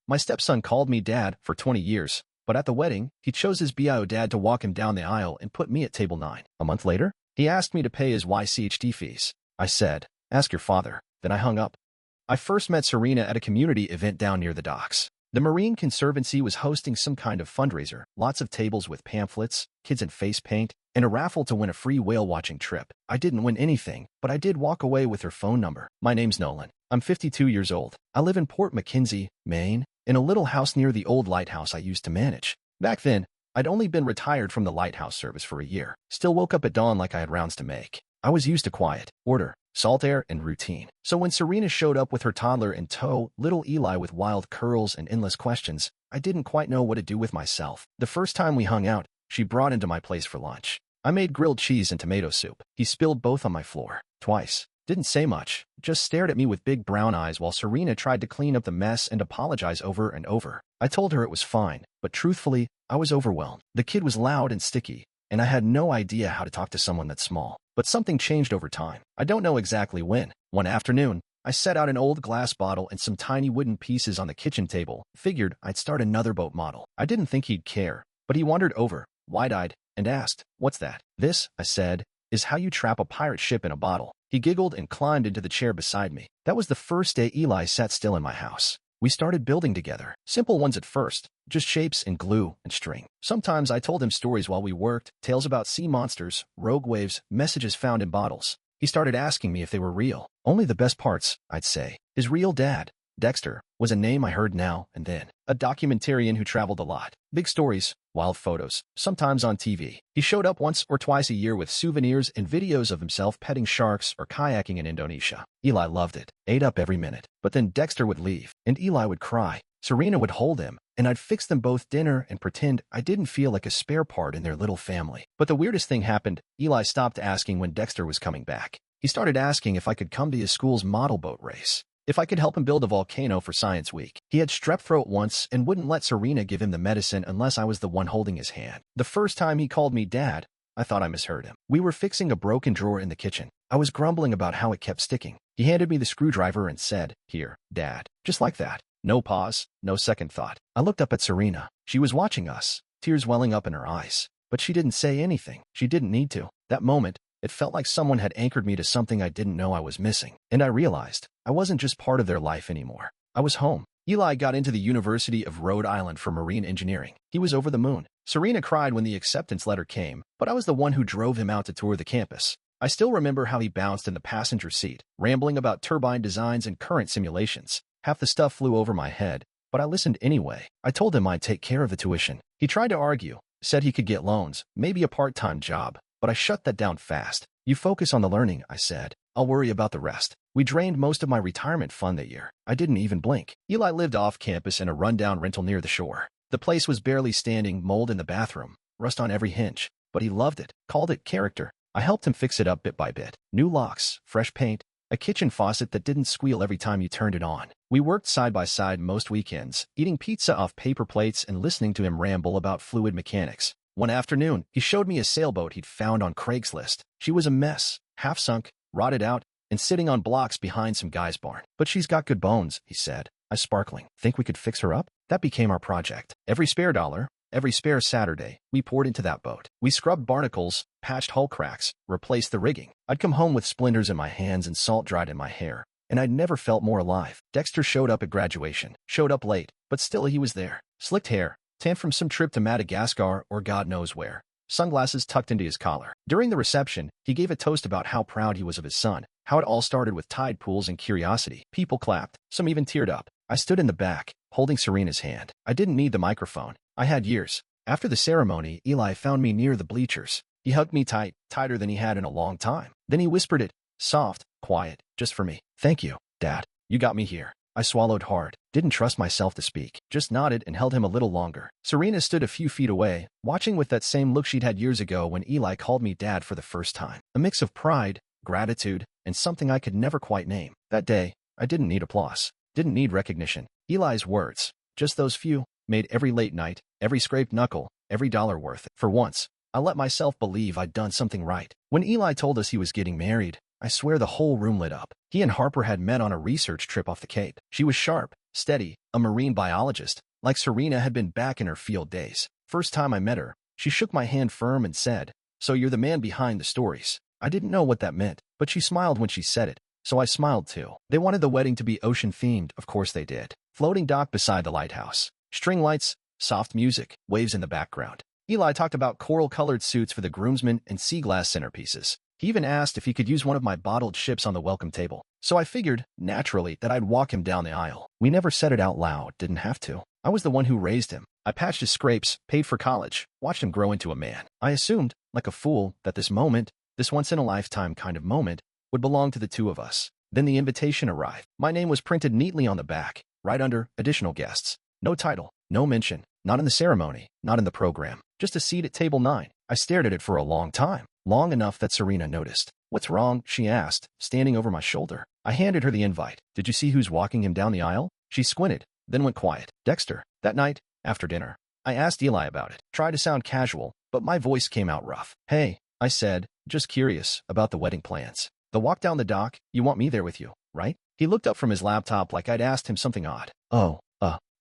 My stepson called me dad for 20 years, but at the wedding, he chose his bio dad to walk him down the aisle and put me at table 9. A month later, he asked me to pay his YACHT fees. I said, "Ask your father." Then I hung up. I first met Serena at a community event down near the docks. The Marine Conservancy was hosting some kind of fundraiser, lots of tables with pamphlets, kids in face paint, and a raffle to win a free whale-watching trip. I didn't win anything, but I did walk away with her phone number. "My name's Nolan. I'm 52 years old. I live in Port Mackenzie, Maine, in a little house near the old lighthouse I used to manage. Back then, I'd only been retired from the lighthouse service for a year. Still woke up at dawn like I had rounds to make. I was used to quiet, order, salt air, and routine. So when Serena showed up with her toddler in tow, little Eli with wild curls and endless questions, I didn't quite know what to do with myself. The first time we hung out, she brought into my place for lunch. I made grilled cheese and tomato soup. He spilled both on my floor. Twice. Didn't say much, just stared at me with big brown eyes while Serena tried to clean up the mess and apologize over and over. I told her it was fine, but truthfully, I was overwhelmed. The kid was loud and sticky, and I had no idea how to talk to someone that small. But something changed over time. I don't know exactly when. One afternoon, I set out an old glass bottle and some tiny wooden pieces on the kitchen table, figured I'd start another boat model. I didn't think he'd care, but he wandered over, wide-eyed, and asked, "What's that?" "This," I said, "is how you trap a pirate ship in a bottle." He giggled and climbed into the chair beside me. That was the first day Eli sat still in my house. We started building together. Simple ones at first, just shapes and glue and string. Sometimes I told him stories while we worked, tales about sea monsters, rogue waves, messages found in bottles. He started asking me if they were real. "Only the best parts," I'd say. His real dad, Dexter, was a name I heard now and then. A documentarian who traveled a lot. Big stories, wild photos, sometimes on TV. He showed up once or twice a year with souvenirs and videos of himself petting sharks or kayaking in Indonesia. Eli loved it, ate up every minute. But then Dexter would leave, and Eli would cry. Serena would hold him, and I'd fix them both dinner and pretend I didn't feel like a spare part in their little family. But the weirdest thing happened. Eli stopped asking when Dexter was coming back. He started asking if I could come to his school's model boat race. If I could help him build a volcano for Science Week. He had strep throat once and wouldn't let Serena give him the medicine unless I was the one holding his hand. The first time he called me dad, I thought I misheard him. We were fixing a broken drawer in the kitchen. I was grumbling about how it kept sticking. He handed me the screwdriver and said, "Here, Dad." Just like that. No pause, no second thought. I looked up at Serena. She was watching us, tears welling up in her eyes. But she didn't say anything. She didn't need to. That moment, it felt like someone had anchored me to something I didn't know I was missing. And I realized I wasn't just part of their life anymore. I was home. Eli got into the University of Rhode Island for marine engineering. He was over the moon. Serena cried when the acceptance letter came, but I was the one who drove him out to tour the campus. I still remember how he bounced in the passenger seat, rambling about turbine designs and current simulations. Half the stuff flew over my head, but I listened anyway. I told him I'd take care of the tuition. He tried to argue, said he could get loans, maybe a part-time job, but I shut that down fast. "You focus on the learning," I said. "I'll worry about the rest." We drained most of my retirement fund that year. I didn't even blink. Eli lived off campus in a rundown rental near the shore. The place was barely standing, mold in the bathroom, rust on every hinge, but he loved it, called it character. I helped him fix it up bit by bit. New locks, fresh paint, a kitchen faucet that didn't squeal every time you turned it on. We worked side by side most weekends, eating pizza off paper plates and listening to him ramble about fluid mechanics. One afternoon, he showed me a sailboat he'd found on Craigslist. She was a mess, half sunk, rotted out, and sitting on blocks behind some guy's barn. "But she's got good bones," he said. I sparkling. "Think we could fix her up?" That became our project. Every spare dollar, every spare Saturday, we poured into that boat. We scrubbed barnacles, patched hull cracks, replaced the rigging. I'd come home with splinters in my hands and salt dried in my hair, and I'd never felt more alive. Dexter showed up at graduation. Showed up late, but still he was there. Slicked hair, tan from some trip to Madagascar or God knows where. Sunglasses tucked into his collar. During the reception, he gave a toast about how proud he was of his son, how it all started with tide pools and curiosity. People clapped, some even teared up. I stood in the back, holding Serena's hand. I didn't need the microphone. I had years. After the ceremony, Eli found me near the bleachers. He hugged me tight, tighter than he had in a long time. Then he whispered it, soft, quiet, just for me. "Thank you, Dad. You got me here." I swallowed hard, didn't trust myself to speak, just nodded and held him a little longer. Serena stood a few feet away, watching with that same look she'd had years ago when Eli called me Dad for the first time. A mix of pride, gratitude, and something I could never quite name. That day, I didn't need applause, didn't need recognition. Eli's words, just those few, made every late night, every scraped knuckle, every dollar worth it. For once, I let myself believe I'd done something right. When Eli told us he was getting married, I swear the whole room lit up. He and Harper had met on a research trip off the Cape. She was sharp, steady, a marine biologist, like Serena had been back in her field days. First time I met her, she shook my hand firm and said, "So you're the man behind the stories." I didn't know what that meant, but she smiled when she said it, so I smiled too. They wanted the wedding to be ocean-themed, of course they did. Floating dock beside the lighthouse. String lights, soft music, waves in the background. Eli talked about coral-colored suits for the groomsmen and sea glass centerpieces. He even asked if he could use one of my bottled ships on the welcome table. So I figured, naturally, that I'd walk him down the aisle. We never said it out loud, didn't have to. I was the one who raised him. I patched his scrapes, paid for college, watched him grow into a man. I assumed, like a fool, that this moment, this once-in-a-lifetime kind of moment, would belong to the two of us. Then the invitation arrived. My name was printed neatly on the back, right under additional guests. No title, no mention, not in the ceremony, not in the program. Just a seat at table 9. I stared at it for a long time, long enough that Serena noticed. "What's wrong?" she asked, standing over my shoulder. I handed her the invite. "Did you see who's walking him down the aisle?" She squinted, then went quiet. "Dexter." That night, after dinner, I asked Eli about it. Tried to sound casual, but my voice came out rough. "Hey," I said, "just curious about the wedding plans. The walk down the dock, you want me there with you, right?" He looked up from his laptop like I'd asked him something odd. "Oh,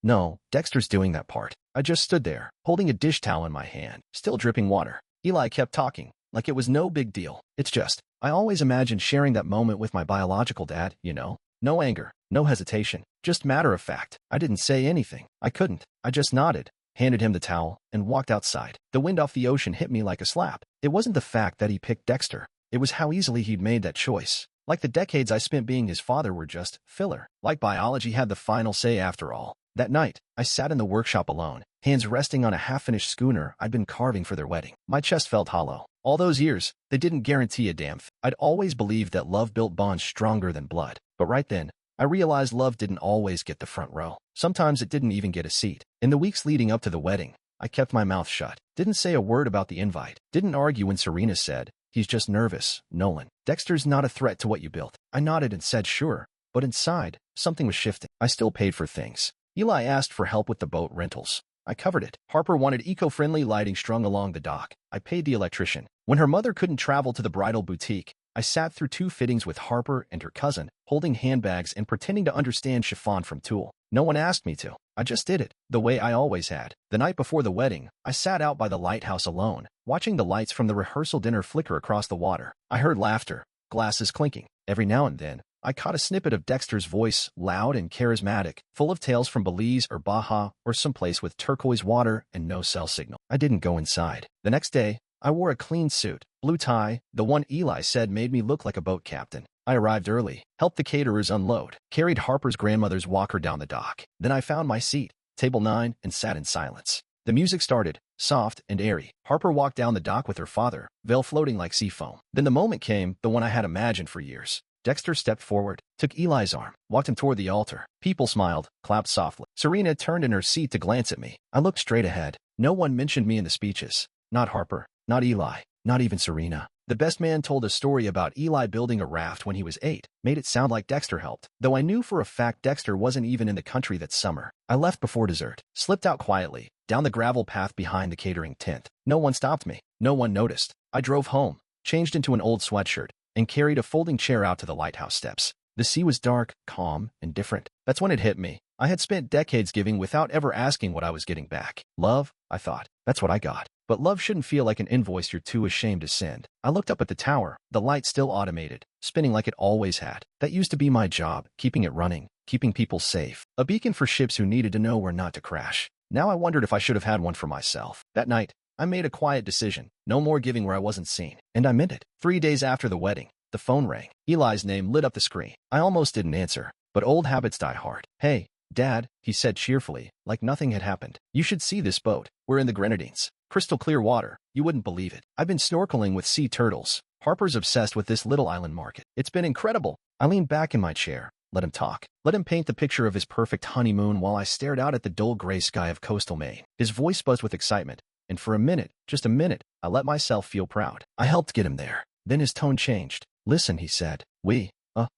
no, Dexter's doing that part." I just stood there, holding a dish towel in my hand, still dripping water. Eli kept talking, like it was no big deal. "It's just, I always imagined sharing that moment with my biological dad, you know? No anger, no hesitation, just matter of fact." I didn't say anything. I couldn't. I just nodded, handed him the towel, and walked outside. The wind off the ocean hit me like a slap. It wasn't the fact that he picked Dexter. It was how easily he'd made that choice. Like the decades I spent being his father were just filler. Like biology had the final say after all. That night, I sat in the workshop alone, hands resting on a half-finished schooner I'd been carving for their wedding. My chest felt hollow. All those years, they didn't guarantee a damn thing. I'd always believed that love built bonds stronger than blood. But right then, I realized love didn't always get the front row. Sometimes it didn't even get a seat. In the weeks leading up to the wedding, I kept my mouth shut. Didn't say a word about the invite. Didn't argue when Serena said, "He's just nervous, Nolan. Dexter's not a threat to what you built." I nodded and said sure, but inside, something was shifting. I still paid for things. Eli asked for help with the boat rentals. I covered it. Harper wanted eco-friendly lighting strung along the dock. I paid the electrician. When her mother couldn't travel to the bridal boutique, I sat through 2 fittings with Harper and her cousin, holding handbags and pretending to understand chiffon from tulle. No one asked me to. I just did it, the way I always had. The night before the wedding, I sat out by the lighthouse alone, watching the lights from the rehearsal dinner flicker across the water. I heard laughter, glasses clinking. Every now and then, I caught a snippet of Dexter's voice, loud and charismatic, full of tales from Belize or Baja or someplace with turquoise water and no cell signal. I didn't go inside. The next day, I wore a clean suit, blue tie, the one Eli said made me look like a boat captain. I arrived early, helped the caterers unload, carried Harper's grandmother's walker down the dock. Then I found my seat, table 9, and sat in silence. The music started, soft and airy. Harper walked down the dock with her father, veil floating like sea foam. Then the moment came, the one I had imagined for years. Dexter stepped forward, took Eli's arm, walked him toward the altar. People smiled, clapped softly. Serena turned in her seat to glance at me. I looked straight ahead. No one mentioned me in the speeches. Not Harper, not Eli, not even Serena. The best man told a story about Eli building a raft when he was 8, made it sound like Dexter helped, though I knew for a fact Dexter wasn't even in the country that summer. I left before dessert, slipped out quietly, down the gravel path behind the catering tent. No one stopped me. No one noticed. I drove home, changed into an old sweatshirt, and carried a folding chair out to the lighthouse steps. The sea was dark, calm, and different. That's when it hit me. I had spent decades giving without ever asking what I was getting back. Love, I thought. That's what I got. But love shouldn't feel like an invoice you're too ashamed to send. I looked up at the tower, the light still automated, spinning like it always had. That used to be my job, keeping it running, keeping people safe. A beacon for ships who needed to know where not to crash. Now I wondered if I should have had one for myself. That night, I made a quiet decision. No more giving where I wasn't seen. And I meant it. 3 days after the wedding, the phone rang. Eli's name lit up the screen. I almost didn't answer, but old habits die hard. "Hey, Dad," he said cheerfully, like nothing had happened. "You should see this boat. We're in the Grenadines. Crystal clear water. You wouldn't believe it. I've been snorkeling with sea turtles. Harper's obsessed with this little island market. It's been incredible." I leaned back in my chair. Let him talk. Let him paint the picture of his perfect honeymoon while I stared out at the dull gray sky of coastal Maine. His voice buzzed with excitement, and for a minute, just a minute, I let myself feel proud. I helped get him there. Then his tone changed. "Listen," he said. "We,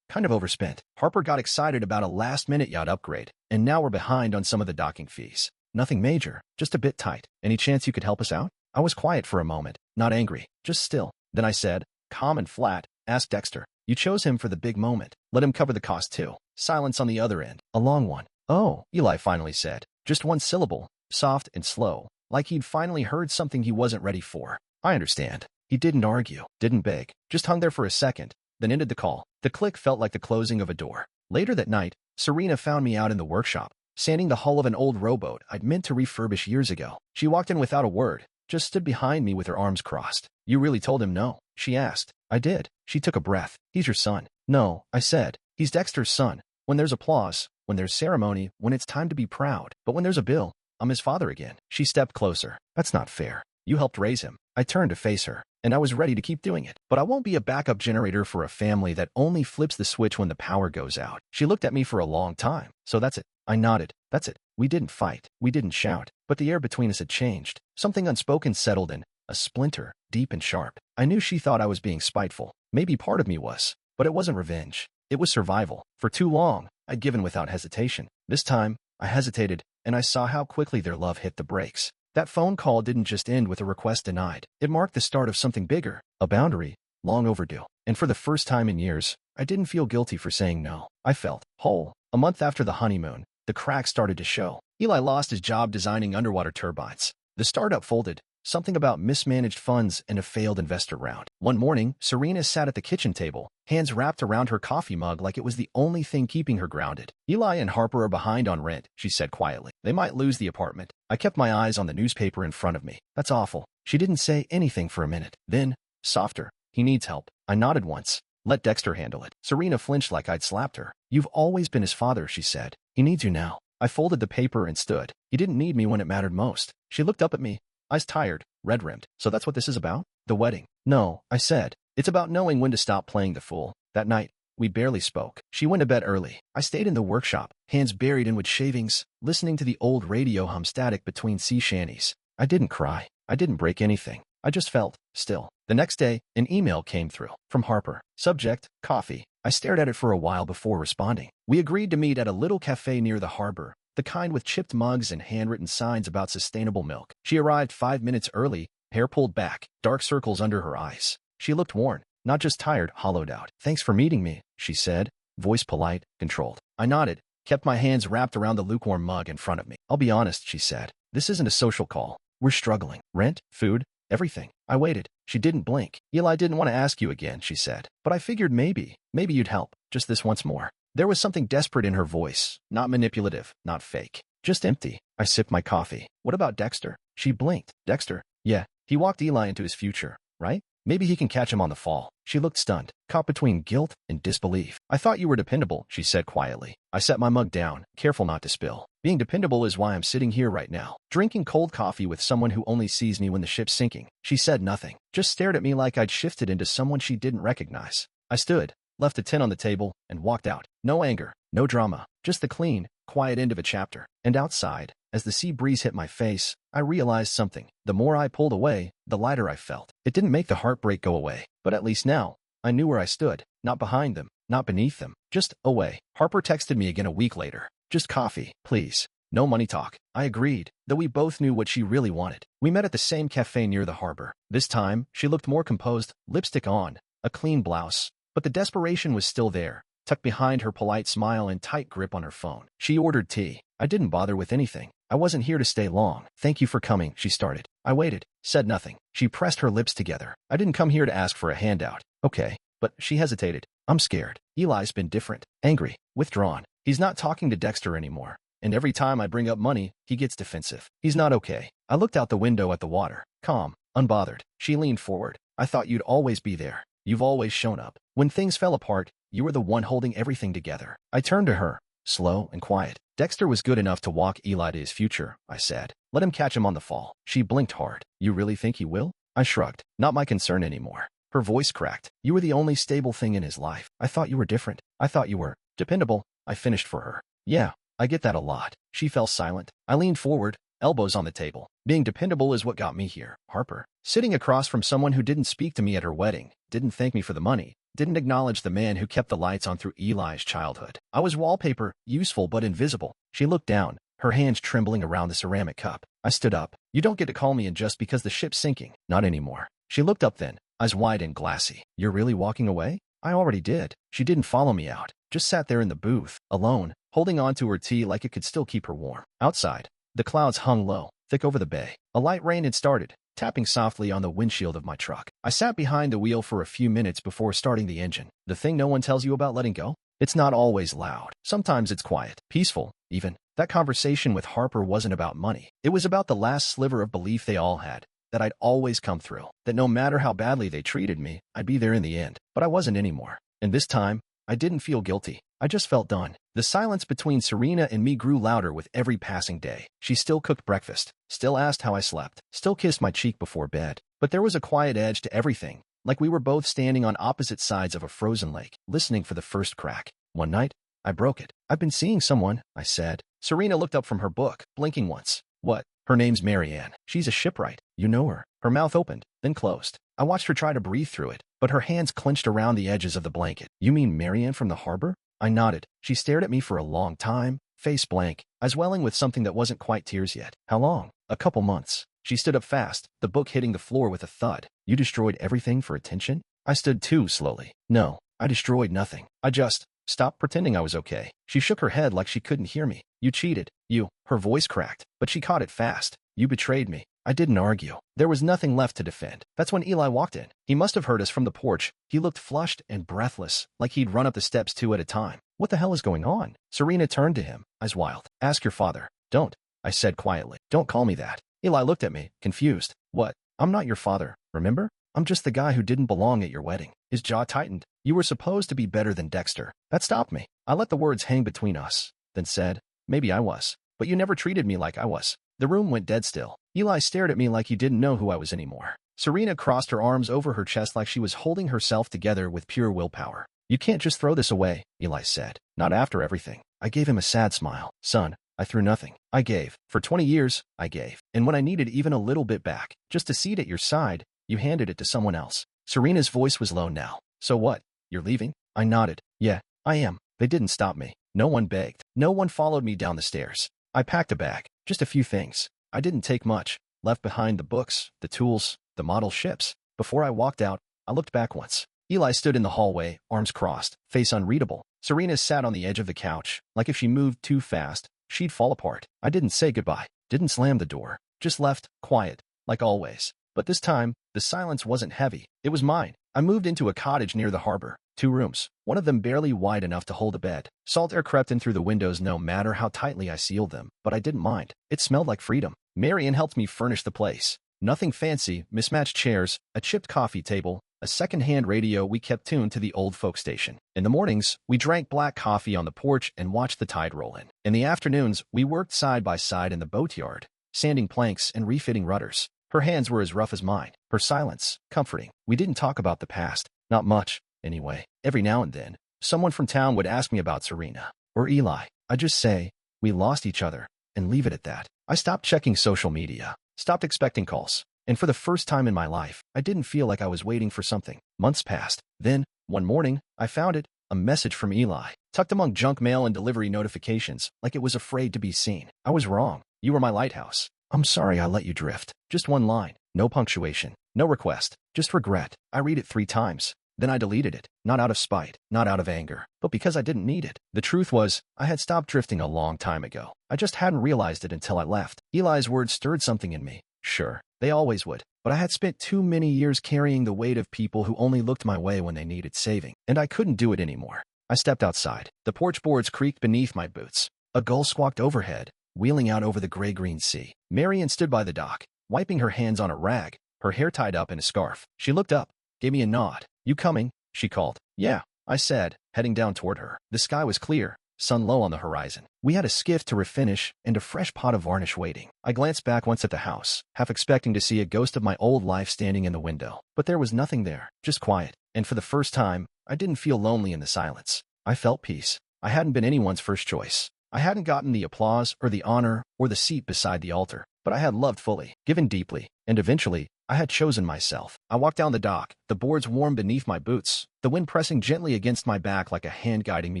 kind of overspent. Harper got excited about a last-minute yacht upgrade, and now we're behind on some of the docking fees. Nothing major, just a bit tight. Any chance you could help us out?" I was quiet for a moment, not angry, just still. Then I said, calm and flat, "Ask Dexter. You chose him for the big moment. Let him cover the cost too. Silence on the other end. A long one. Oh, Eli finally said. Just one syllable, soft and slow, like he'd finally heard something he wasn't ready for. I understand. He didn't argue, didn't beg, just hung there for a second, then ended the call. The click felt like the closing of a door. Later that night, Serena found me out in the workshop, sanding the hull of an old rowboat I'd meant to refurbish years ago. She walked in without a word, just stood behind me with her arms crossed. You really told him no? She asked. I did. She took a breath. He's your son. No, I said. He's Dexter's son. When there's applause, when there's ceremony, when it's time to be proud. But when there's a bill, I'm his father again. She stepped closer. That's not fair. You helped raise him. I turned to face her, and I was ready to keep doing it. But I won't be a backup generator for a family that only flips the switch when the power goes out. She looked at me for a long time. So that's it. I nodded. That's it. We didn't fight. We didn't shout. But the air between us had changed. Something unspoken settled in, a splinter, deep and sharp. I knew she thought I was being spiteful. Maybe part of me was. But it wasn't revenge. It was survival. For too long, I'd given without hesitation. This time, I hesitated, and I saw how quickly their love hit the brakes. That phone call didn't just end with a request denied. It marked the start of something bigger, a boundary, long overdue. And for the first time in years, I didn't feel guilty for saying no. I felt whole. A month after the honeymoon, the cracks started to show. Eli lost his job designing underwater turbines. The startup folded, something about mismanaged funds and a failed investor round. One morning, Serena sat at the kitchen table, hands wrapped around her coffee mug like it was the only thing keeping her grounded. Eli and Harper are behind on rent, she said quietly. They might lose the apartment. I kept my eyes on the newspaper in front of me. That's awful. She didn't say anything for a minute. Then, softer, he needs help. I nodded once. Let Dexter handle it. Serena flinched like I'd slapped her. You've always been his father, she said. He needs you now. I folded the paper and stood. He didn't need me when it mattered most. She looked up at me, eyes tired, red-rimmed. So that's what this is about? The wedding? No, I said. It's about knowing when to stop playing the fool. That night, we barely spoke. She went to bed early. I stayed in the workshop, hands buried in wood shavings, listening to the old radio hum static between sea shanties. I didn't cry. I didn't break anything. I just felt still. The next day, an email came through from Harper. Subject, coffee. I stared at it for a while before responding. We agreed to meet at a little cafe near the harbor, the kind with chipped mugs and handwritten signs about sustainable milk. She arrived 5 minutes early, hair pulled back, dark circles under her eyes. She looked worn, not just tired, hollowed out. Thanks for meeting me, she said, voice polite, controlled. I nodded, kept my hands wrapped around the lukewarm mug in front of me. I'll be honest, she said. This isn't a social call. We're struggling. Rent, food, everything. I waited. She didn't blink. Eli didn't want to ask you again, she said. But I figured maybe you'd help. Just this once more. There was something desperate in her voice. Not manipulative, not fake. Just empty. I sipped my coffee. What about Dexter? She blinked. Dexter? Yeah. He walked Eli into his future, right? Maybe he can catch him on the fall. She looked stunned, caught between guilt and disbelief. I thought you were dependable, she said quietly. I set my mug down, careful not to spill. Being dependable is why I'm sitting here right now, drinking cold coffee with someone who only sees me when the ship's sinking. She said nothing, just stared at me like I'd shifted into someone she didn't recognize. I stood, left a tin on the table, and walked out. No anger, no drama, just the clean, quiet end of a chapter. And outside, as the sea breeze hit my face, I realized something. The more I pulled away, the lighter I felt. It didn't make the heartbreak go away, but at least now, I knew where I stood. Not behind them, not beneath them, just away. Harper texted me again a week later. Just coffee, please. No money talk. I agreed, though we both knew what she really wanted. We met at the same cafe near the harbor. This time, she looked more composed, lipstick on, a clean blouse. But the desperation was still there, tucked behind her polite smile and tight grip on her phone. She ordered tea. I didn't bother with anything. I wasn't here to stay long. Thank you for coming, she started. I waited, said nothing. She pressed her lips together. I didn't come here to ask for a handout. Okay. But she hesitated. I'm scared. Eli's been different. Angry. Withdrawn. He's not talking to Dexter anymore. And every time I bring up money, he gets defensive. He's not okay. I looked out the window at the water. Calm. Unbothered. She leaned forward. I thought you'd always be there. You've always shown up. When things fell apart, you were the one holding everything together. I turned to her, slow and quiet. Dexter was good enough to walk Eli to his future, I said. Let him catch him on the fall. She blinked hard. You really think he will? I shrugged. Not my concern anymore. Her voice cracked. You were the only stable thing in his life. I thought you were different. I thought you were dependable. I finished for her. Yeah, I get that a lot. She fell silent. I leaned forward, elbows on the table. Being dependable is what got me here, Harper. Sitting across from someone who didn't speak to me at her wedding, didn't thank me for the money, didn't acknowledge the man who kept the lights on through Eli's childhood. I was wallpaper, useful but invisible. She looked down, her hands trembling around the ceramic cup. I stood up. You don't get to call me in just because the ship's sinking. Not anymore. She looked up then, eyes wide and glassy. You're really walking away? I already did. She didn't follow me out. Just sat there in the booth, alone, holding on to her tea like it could still keep her warm. Outside, the clouds hung low, thick over the bay. A light rain had started, tapping softly on the windshield of my truck. I sat behind the wheel for a few minutes before starting the engine. The thing no one tells you about letting go? It's not always loud. Sometimes it's quiet, peaceful, even. That conversation with Harper wasn't about money. It was about the last sliver of belief they all had, that I'd always come through, that no matter how badly they treated me, I'd be there in the end. But I wasn't anymore. And this time, I didn't feel guilty. I just felt done. The silence between Serena and me grew louder with every passing day. She still cooked breakfast, still asked how I slept, still kissed my cheek before bed. But there was a quiet edge to everything, like we were both standing on opposite sides of a frozen lake, listening for the first crack. One night, I broke it. "I've been seeing someone," I said. Serena looked up from her book, blinking once. "What?" "Her name's Marianne. She's a shipwright. You know her." Her mouth opened, then closed. I watched her try to breathe through it, but her hands clenched around the edges of the blanket. "You mean Marianne from the harbor?" I nodded. She stared at me for a long time, face blank, eyes welling with something that wasn't quite tears yet. "How long?" "A couple months." She stood up fast, the book hitting the floor with a thud. "You destroyed everything for attention?" I stood too slowly. "No, I destroyed nothing. I just stopped pretending I was okay." She shook her head like she couldn't hear me. "You cheated. You." Her voice cracked, but she caught it fast. "You betrayed me." I didn't argue. There was nothing left to defend. That's when Eli walked in. He must have heard us from the porch. He looked flushed and breathless, like he'd run up the steps 2 at a time. "What the hell is going on?" Serena turned to him, eyes wild. "Ask your father." "Don't," I said quietly. "Don't call me that." Eli looked at me, confused. "What? I'm not your father, remember? I'm just the guy who didn't belong at your wedding." His jaw tightened. "You were supposed to be better than Dexter." That stopped me. I let the words hang between us, then said, "Maybe I was. But you never treated me like I was." The room went dead still. Eli stared at me like he didn't know who I was anymore. Serena crossed her arms over her chest like she was holding herself together with pure willpower. "You can't just throw this away," Eli said. "Not after everything." I gave him a sad smile. "Son, I threw nothing. I gave. For 20 years, I gave. And when I needed even a little bit back, just a seat at your side, you handed it to someone else." Serena's voice was low now. "So what? You're leaving?" I nodded. "Yeah, I am." They didn't stop me. No one begged. No one followed me down the stairs. I packed a bag. Just a few things. I didn't take much. Left behind the books, the tools, the model ships. Before I walked out, I looked back once. Eli stood in the hallway, arms crossed, face unreadable. Serena sat on the edge of the couch, like if she moved too fast, she'd fall apart. I didn't say goodbye. Didn't slam the door. Just left, quiet, like always. But this time, the silence wasn't heavy. It was mine. I moved into a cottage near the harbor. 2 rooms, one of them barely wide enough to hold a bed. Salt air crept in through the windows no matter how tightly I sealed them, but I didn't mind. It smelled like freedom. Marian helped me furnish the place. Nothing fancy, mismatched chairs, a chipped coffee table, a second-hand radio we kept tuned to the old folk station. In the mornings, we drank black coffee on the porch and watched the tide roll in. In the afternoons, we worked side by side in the boatyard, sanding planks and refitting rudders. Her hands were as rough as mine. Her silence, comforting. We didn't talk about the past. Not much, anyway. Every now and then, someone from town would ask me about Serena or Eli. I'd just say, "We lost each other," and leave it at that. I stopped checking social media, stopped expecting calls. And for the first time in my life, I didn't feel like I was waiting for something. Months passed. Then, one morning, I found it, a message from Eli, tucked among junk mail and delivery notifications, like it was afraid to be seen. I was wrong. "You were my lighthouse. I'm sorry I let you drift." Just one line. No punctuation. No request. Just regret. I read it 3 times. Then I deleted it. Not out of spite. Not out of anger. But because I didn't need it. The truth was, I had stopped drifting a long time ago. I just hadn't realized it until I left. Eli's words stirred something in me. Sure, they always would. But I had spent too many years carrying the weight of people who only looked my way when they needed saving. And I couldn't do it anymore. I stepped outside. The porch boards creaked beneath my boots. A gull squawked overhead, wheeling out over the gray-green sea. Marian stood by the dock, wiping her hands on a rag, her hair tied up in a scarf. She looked up, gave me a nod. "You coming?" she called. "Yeah," I said, heading down toward her. The sky was clear, sun low on the horizon. We had a skiff to refinish and a fresh pot of varnish waiting. I glanced back once at the house, half expecting to see a ghost of my old life standing in the window. But there was nothing there, just quiet. And for the first time, I didn't feel lonely in the silence. I felt peace. I hadn't been anyone's first choice. I hadn't gotten the applause or the honor or the seat beside the altar. But I had loved fully, given deeply, and eventually, I had chosen myself. I walked down the dock, the boards warm beneath my boots, the wind pressing gently against my back like a hand guiding me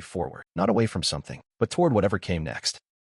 forward, not away from something, but toward whatever came next.